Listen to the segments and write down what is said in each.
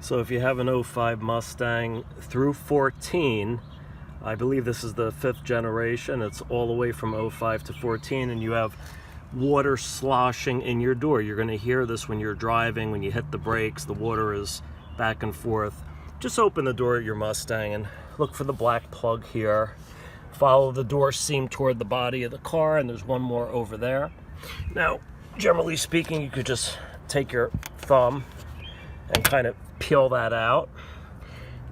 So if you have an '05 Mustang through 14, I believe this is the 5th generation, it's all the way from '05 to 14, and you have water sloshing in your door. You're going to hear this when you're driving, when you hit the brakes, the water is back and forth. Just open the door of your Mustang and look for the black plug here. Follow the door seam toward the body of the car, and there's one more over there. Now, generally speaking, you could just take your thumb and kind of peel that out.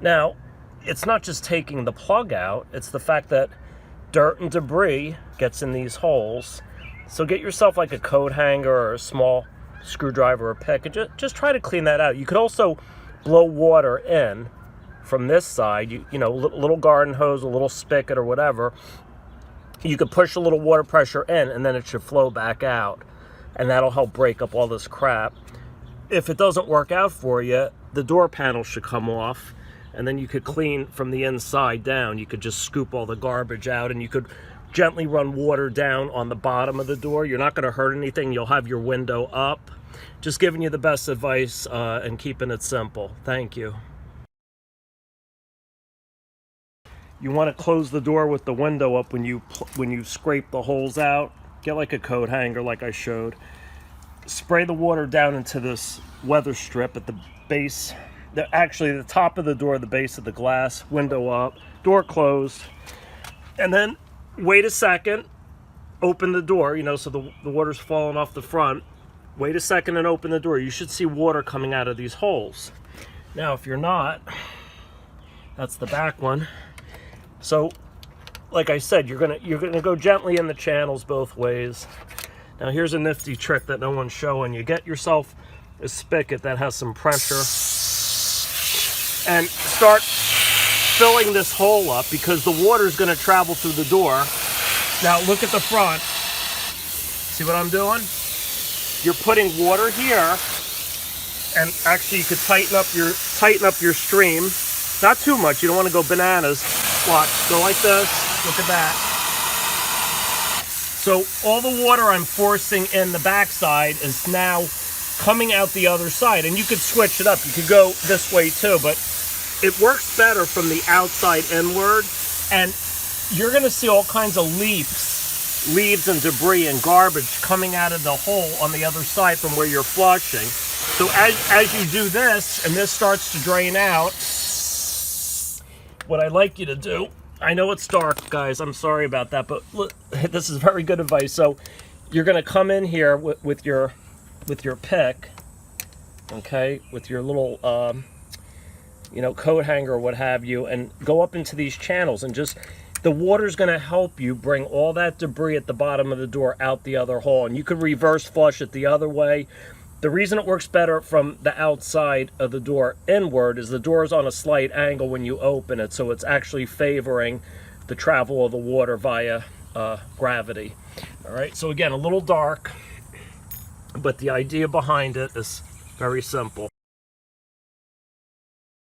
Now, it's not just taking the plug out, it's the fact that dirt and debris gets in these holes. So get yourself like a coat hanger or a small screwdriver or pick and just try to clean that out. You could also blow water in from this side, you know, little garden hose, a little spigot or whatever. You could push a little water pressure in and then it should flow back out, and that'll help break up all this crap. If it doesn't work out for you, the door panel should come off, and then you could clean from the inside down. You could just scoop all the garbage out, and you could gently run water down on the bottom of the door. You're not going to hurt anything. You'll have your window up. Just giving you the best advice and keeping it simple. Thank you. You want to close the door with the window up when you scrape the holes out. Get like a coat hanger like I showed. Spray the water down into this weather strip at the base, actually the top of the door, the base of the glass, window up, door closed, and then wait a second, open the door, you know, so the water's falling off the front. Wait a second and open the door. You should see water coming out of these holes. Now, if you're not, that's the back one. So, like I said, you're gonna go gently in the channels both ways. Now here's a nifty trick that no one's showing you. Get yourself a spigot that has some pressure and start filling this hole up, because the water is going to travel through the door. Now look at the front. See what I'm doing? You're putting water here, and actually you could tighten up your stream. Not too much. You don't want to go bananas. Watch. Go like this. Look at that. So all the water I'm forcing in the backside is now coming out the other side, and you could switch it up. You could go this way too, but it works better from the outside inward, and you're going to see all kinds of leaves and debris and garbage coming out of the hole on the other side from where you're flushing. So as you do this, and this starts to drain out, what I'd like you to do, I know it's dark, guys, I'm sorry about that, but look, this is very good advice. So you're going to come in here with your pick, okay, with your little you know, coat hanger or what have you, and go up into these channels, and just the water's going to help you bring all that debris at the bottom of the door out the other hole. And you could reverse flush it the other way. The reason it works better from the outside of the door inward is the door is on a slight angle when you open it, so it's actually favoring the travel of the water via gravity. All right, so again, a little dark, but the idea behind it is very simple.